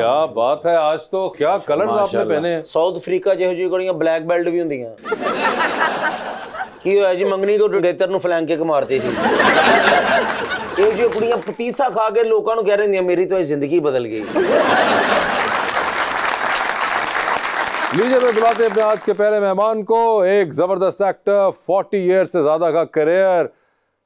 क्या बात है, आज तो क्या कलर्स आपने पहने हैं। साउथ अफ्रीका ਜਿਹੋ ਜਿਹੀ ਕੁੜੀਆਂ ब्लैक बेल्ट भी ਹੁੰਦੀਆਂ ਕੀ ਹੋਇਆ ਜੀ ਮੰਗਣੀ ਤੋਂ ਡੇਤਰ ਨੂੰ ਫਲੈਂਕ ਕੇ ਮਾਰਤੀ ਸੀ ਇਹ ਜੋ ਕੁੜੀਆਂ ਪਤੀਸਾ ਖਾ ਕੇ ਲੋਕਾਂ ਨੂੰ ਕਹਿ ਰਹੀਆਂ ਮੇਰੀ तो ਜ਼ਿੰਦਗੀ बदल गई। लीजिए मैं बुलाते हैं अपने आज के पहले मेहमान को, एक जबरदस्त एक्टर, 40 ईयर से ज्यादा का करियर,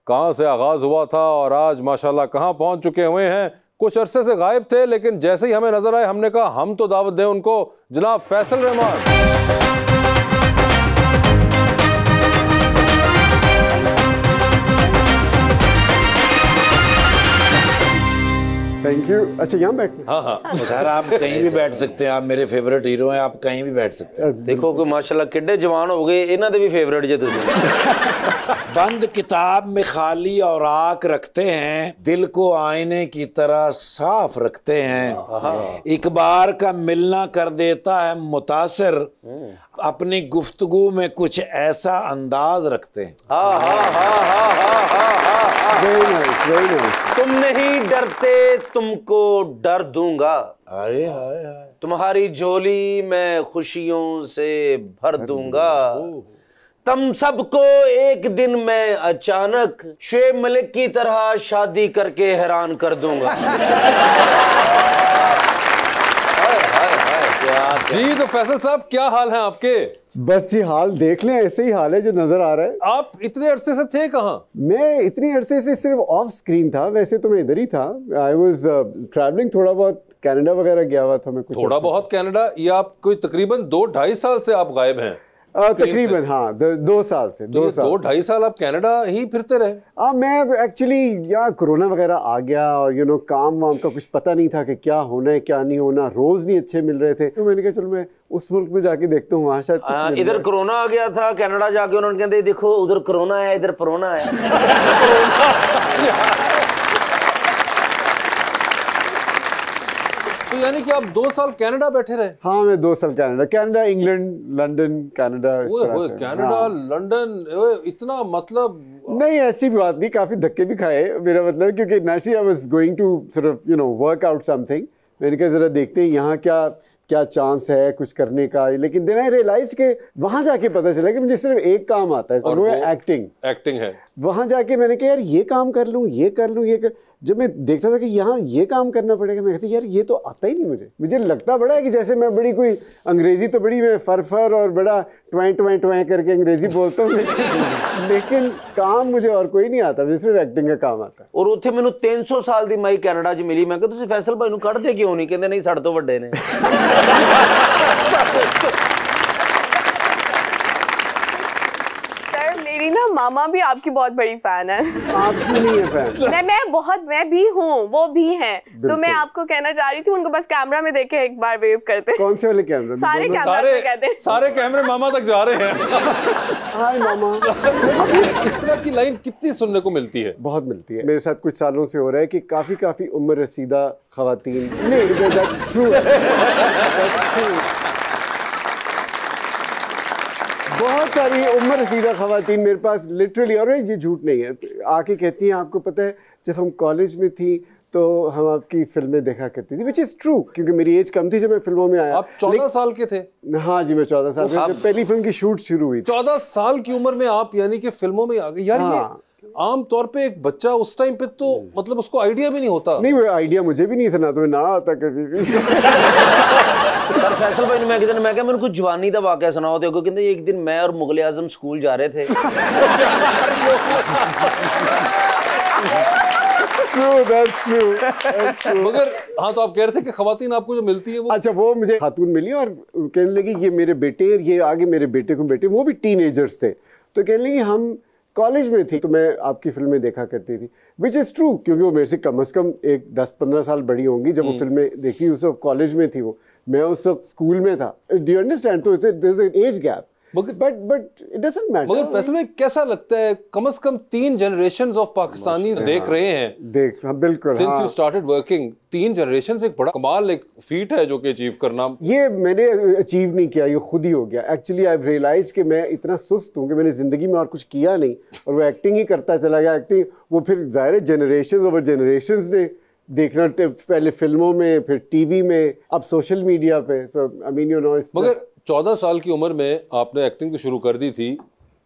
कहां से आगाज हुआ था और आज माशाल्लाह कहां पहुंच चुके हुए हैं। कुछ अरसे से गायब थे लेकिन जैसे ही हमें नजर आए हमने कहा हम तो दावत दें उनको, जनाब फैसल रहमान। Thank you. अच्छा यहाँ बैठ, हाँ सर आप कहीं भी बैठ सकते हैं, आप मेरे फेवरेट हीरो हैं, आप कहीं भी बैठ सकते हैं। देखो कि माशाल्लाह किड्डे जवान हो गए, इन्हां दे भी फेवरेट जे तुसीं। बंद किताब में खाली और आँख रखते हैं, दिल को आईने की तरह साफ रखते हैं, एक बार का मिलना कर देता है मुतासिर, अपनी गुफ्तगू में कुछ ऐसा अंदाज रखते हैं। Very nice very nice. तुम नहीं डरते तुमको डर दूंगा, हाय हाय हाय, तुम्हारी झोली मैं खुशियों से भर दूंगा, तुम सबको एक दिन मैं अचानक शुएब मलिक की तरह शादी करके हैरान कर दूंगा। जी तो फैसल साहब क्या हाल है आपके? बस जी हाल देख लें, ऐसे ही हाल है जो नजर आ रहा है। आप इतने अरसे से थे कहाँ? मैं इतनी अरसे से सिर्फ ऑफ स्क्रीन था, वैसे तो मैं इधर ही था। आई वॉज ट्रैवलिंग, थोड़ा बहुत कनाडा वगैरह गया हुआ था मैं कुछ। थोड़ा बहुत कनाडा, ये आप कोई तकरीबन 2-2.5 साल से आप गायब हैं? तकरीबन हाँ 2 साल से। 2-2.5 साल आप कनाडा ही फिरते रहे? मैं एक्चुअली यहाँ कोरोना वगैरह आ गया और काम वाम का कुछ पता नहीं था कि क्या होना है क्या नहीं होना, रोज नहीं अच्छे मिल रहे थे, तो मैंने कहा चलो मैं उस मुल्क में जाके देखता हूँ, वहाँ शायद इधर कोरोना आ गया था, कनाडा जाके उन्होंने कहते देखो उधर कोरोना है इधर कोरोना है। तो यानी कि आप 2 साल कनाडा बैठे रहे? हाँ मैं 2 साल Canada, England, London, Canada. Canada, London, इतना मतलब? नहीं ऐसी बात नहीं, काफी धक्के भी खाए, मेरा मतलब क्योंकि naturally I was going to sort of work out something, मैंने कहा जरा देखते हैं यहाँ क्या क्या चांस है कुछ करने का, लेकिन देन आई रियलाइज्ड कि वहां जाके पता चला कि मुझे सिर्फ एक काम आता है और वो है एक्टिंग है। वहां जाके मैंने कहा यार ये काम कर लूँ, ये कर लूँ, ये कर। जब मैं देखता था कि यहाँ ये काम करना पड़ेगा, मैं कहता यार ये तो आता ही नहीं मुझे लगता बड़ा है कि जैसे मैं बड़ी कोई अंग्रेजी तो बड़ी मैं फर और बड़ा ट्वाएं करके अंग्रेजी बोलता हूँ, लेकिन काम मुझे और कोई नहीं आता, मुझे सिर्फ एक्टिंग का काम आता है। और उत्थे मैनू 300 साल दी माई कनाडा च मिली, मैं कहा तुसीं फैसल भाई नू कढ़दे क्यों नहीं? कहंदे नहीं साडे तो वड्डे ने। मेरी ना मामा भी आपकी बहुत बड़ी फैन है। आपकी नहीं है फैन? मैं भी हूँ, वो भी हैं, तो मैं आपको कहना चाह रही थी उनको बस कैमरा में देखे एक बार वेव करते। कौन से वाले कैमरे? सारे कैमरा में कहते हैं। सारे कैमरे मामा तक जा रहे हैं। हाय मामा। इस तरह की लाइन कितनी सुनने को मिलती है? बहुत मिलती है। मेरे साथ कुछ सालों से हो रहा है कि काफी उम्र रसीदा खवातीन, नहीं that's true, that's true, बहुत सारी उम्र रसीदा खवातीन मेरे पास लिटरली, और ये झूठ नहीं है, आके कहती हैं आपको पता है जब हम कॉलेज में थी तो हम आपकी फिल्में देखा करती थी, विच इज़ ट्रू, क्योंकि मेरी एज कम थी जब मैं फिल्मों में आया। आप 14 साल के थे? हाँ जी मैं 14 साल में, पहली फिल्म की शूट शुरू हुई। 14 साल की उम्र में आप यानी कि फिल्मों में आ गए यार। हाँ। ये आम तौर पे एक बच्चा उस टाइम पे तो मतलब उसको आइडिया भी नहीं होता। नहीं वो आइडिया मुझे भी नहीं था, ना तो ना आता कभी भी। सर फैसल भाई मैं किधर मैं क्या मैंने कुछ जवानी का वाकया सुनाओ तो कहते एक दिन मैं और मुगल आजम स्कूल जा रहे थे। मगर हाँ तो आप कह रहे थे कि खवातीन आपको जो मिलती है वो? अच्छा वो मुझे खातून मिली और कहने लगी ये मेरे बेटे, ये आगे मेरे बेटे को बेटे, वो भी टीनेजर्स थे, तो कहने लगी हम कॉलेज में थी तो मैं आपकी फिल्में देखा करती थी, विच इज़ ट्रू, क्योंकि वो मेरे से कम से कम एक 10-15 साल बड़ी होंगी जब वो फिल्में देखी, उस वक्त कॉलेज में थी वो, मैं उस वक्त स्कूल में था। Do you understand? तो there is an age gap, but it doesn't matter. मगर फैसल में कैसा लगता है, कम से कम 3 जनरेशंस ऑफ पाकिस्तानीज देख रहे हैं, देख हाँ, बिल्कुल since you started working, 3 generations एक बड़ा कमाल, एक फीट है जो कि अचीव करना। ये मैंने अचीव नहीं किया, ये खुद ही हो गया। एक्चुअली आई रियलाइज कि मैं इतना सुस्त हूँ कि मैंने जिंदगी में और कुछ किया नहीं, और वो एक्टिंग ही करता चला गया। एक्टिंग वो फिर ज़ाहिर जनरेशन ओवर जनरेशन ने देखना पहले फिल्मों में, फिर टीवी में, अब सोशल मीडिया पे। सो आई मीन यू नो। मगर 14 साल की उम्र में आपने एक्टिंग तो शुरू कर दी थी,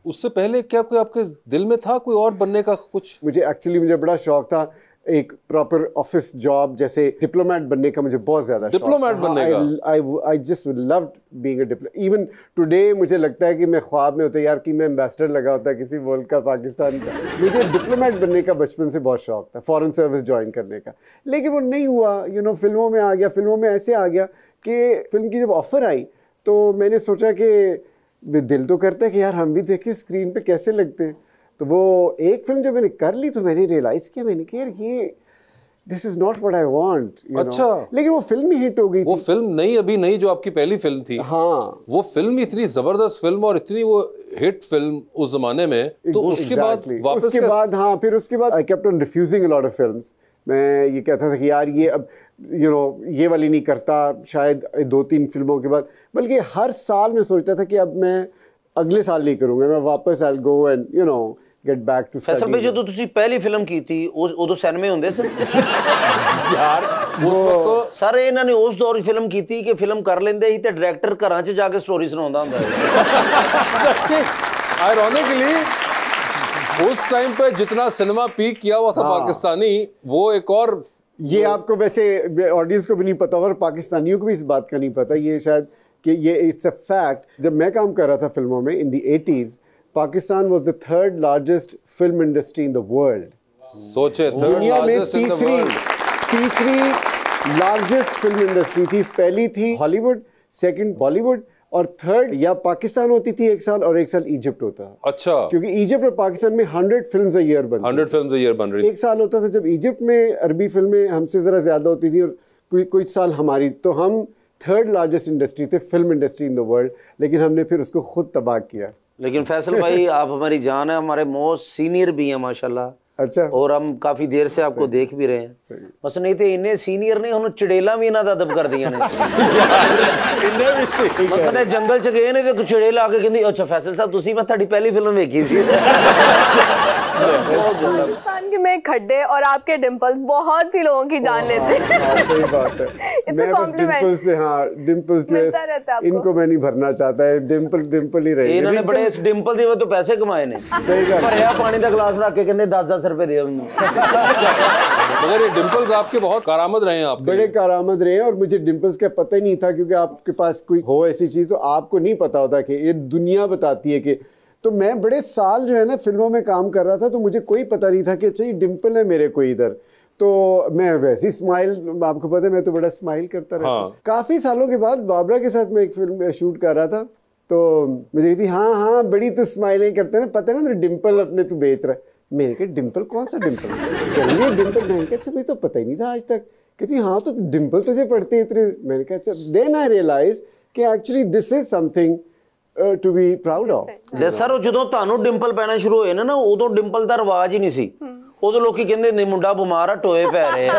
उससे पहले क्या कोई आपके दिल में था कोई और बनने का कुछ? मुझे बड़ा शौक था एक प्रॉपर ऑफिस जॉब, जैसे डिप्लोमेट बनने का मुझे बहुत ज्यादा शौक था। डिप्लोमेट बनने का? I just loved being a diplomat. Even today मुझे लगता है कि मैं ख्वाब में होता यार कि मैं एम्बेसडर लगा होता किसी मुल्क का, पाकिस्तान का। मुझे डिप्लोमेट बनने का बचपन से बहुत शौक था, फॉरेन सर्विस ज्वाइन करने का, लेकिन वो नहीं हुआ। यू नो, फिल्मों में आ गया। फिल्मों में ऐसे आ गया कि फिल्म की जब ऑफर आई तो मैंने सोचा कि दिल तो करता है कि यार हम भी देखें स्क्रीन पे कैसे लगते हैं। तो वो एक फिल्म जब मैंने कर ली तो मैंने रियलाइज किया, मैंने कहा यार ये this is not what I want. अच्छा। लेकिन वो फिल्म ही हिट हो गई। वो फिल्म नहीं अभी नहीं जो आपकी पहली फिल्म थी, हाँ, वो फिल्म इतनी जबरदस्त फिल्म और इतनी वो हिट फिल्म उस जमाने में, तो उसके बाद वापस उसके बाद हाँ, फिर उसके बाद I kept on refusing a lot of films. मैं ये कहता था कि यार ये अब यू नो ये वाली नहीं करता, शायद 2-3 फिल्मों के बाद, बल्कि हर साल मैं सोचता था कि अब मैं अगले साल नहीं करूँगा, मैं वापस I go and you know get back to Faisal भाई ਜਦੋਂ ਤੁਸੀਂ ਪਹਿਲੀ ਫਿਲਮ ਕੀਤੀ ਉਦੋਂ ਸਿਨੇਮੇ ਹੁੰਦੇ ਸੀ यार वो ਸਰ ਇਹਨਾਂ ਨੇ ਉਸ ਦੌਰ ਫਿਲਮ ਕੀਤੀ ਕਿ ਫਿਲਮ ਕਰ ਲੈਂਦੇ ਸੀ ਤੇ ਡਾਇਰੈਕਟਰ ਘਰਾਂ 'ਚ ਜਾ ਕੇ ਸਟੋਰੀ ਸੁਣਾਉਂਦਾ ਹੁੰਦਾ ਸੀ। आयरॉनिकली उस टाइम पे जितना सिनेमा पीक किया हुआ था पाकिस्तानी, वो एक और ये आपको वैसे ऑडियंस को भी नहीं पता और पाकिस्तानियों को भी इस बात का नहीं पता, ये शायद कि ये इट्स अ फैक्ट। जब मैं काम कर रहा था फिल्मों में in the 80s, Pakistan was the 3rd largest film industry in the world. सोचे दुनिया में तीसरी लार्जेस्ट फिल्म इंडस्ट्री थी। पहली थी हॉलीवुड, सेकंड बॉलीवुड, और थर्ड या पाकिस्तान होती थी एक साल और एक साल इजिप्ट होता है। अच्छा, क्योंकि इजिप्ट और पाकिस्तान में 100 फिल्म्स अ ईयर बनती 100 फिल्म्स अ ईयर बन रही। एक साल होता था जब इजिप्ट में अरबी फिल्में हमसे ज़रा ज़्यादा होती थी और कोई साल हमारी, तो हम 3rd लार्जेस्ट इंडस्ट्री थे, film industry in the world, लेकिन हमने फिर उसको खुद तबाह किया। लेकिन फैसल भाई आप हमारी जान है, हमारे मोस्ट सीनियर भी हैं माशाल्लाह। अच्छा। और हम काफी देर से आपको देख भी रहे हैं, बस नहीं तो इन्ने सीनियर नहीं, हम चुड़ेला भी इन्हों का अदब कर दिया ने। मतलब जंगल च गए ने तो चुड़ेल आके कहती अच्छा फैसल साहब तुसी मैं ਤੁਹਾਡੀ पहली फिल्म देखी सी। पाकिस्तान के में खड्डे और आपके डिंपल्स बहुत सी लोगों की जान लेते हैं। सही बात है। मैं बस डिंपल्स से, हाँ डिंपल्स जो है इनको मैं नहीं भरना चाहता है, डिंपल ही रहे। इन्होंने बड़े इस डिंपल दी तो पैसे कमाए ने। सही बात। भरिया पानी का गिलास रख के कहते 10-10 रुपए दे उन्हें। मगर ये डिंपल्स आपके बहुत कारामद रहे हैं, आपके बड़े कारामद रहे हैं, और मुझे डिंपल्स का पता ही नहीं था, क्योंकि आपके पास कोई हो ऐसी चीज़ तो आपको नहीं पता होता कि ये दुनिया बताती है कि। तो मैं बड़े साल जो है ना फिल्मों में काम कर रहा था, तो मुझे कोई पता नहीं था कि अच्छा ये डिंपल है मेरे कोई इधर। तो मैं वैसी स्माइल, आपको पता है मैं तो बड़ा स्माइल करता रहता। हाँ। काफ़ी सालों के बाद बाबरा के साथ मैं एक फिल्म शूट कर रहा था, तो मुझे कहती हाँ हाँ बड़ी तो स्माइलें करते हैं, पता है ना डिंपल अपने तू बेच रहा है। मैंने कहा डिंपल कौन सा डिंपल? ये डिंपल। मैंने कहा अच्छा मुझे तो पता ही नहीं था आज तक। कहती हाँ तो डिंपल तुझे पड़ती है इतने। मैंने कहा अच्छा। देन आई रियलाइज कि actually this is something to be proud of. ले सर ਜਦੋਂ ਤੁਹਾਨੂੰ ਡਿੰਪਲ ਪੈਣਾ ਸ਼ੁਰੂ ਹੋਏ ਨਾ ਉਦੋਂ ਡਿੰਪਲ ਦਾ ਰਿਵਾਜ ਹੀ ਨਹੀਂ ਸੀ। ਉਦੋਂ ਲੋਕੀ ਕਹਿੰਦੇ ਨੇ ਮੁੰਡਾ ਬਿਮਾਰ ਆ ਟੋਏ ਪੈ ਰਹੇ ਆ।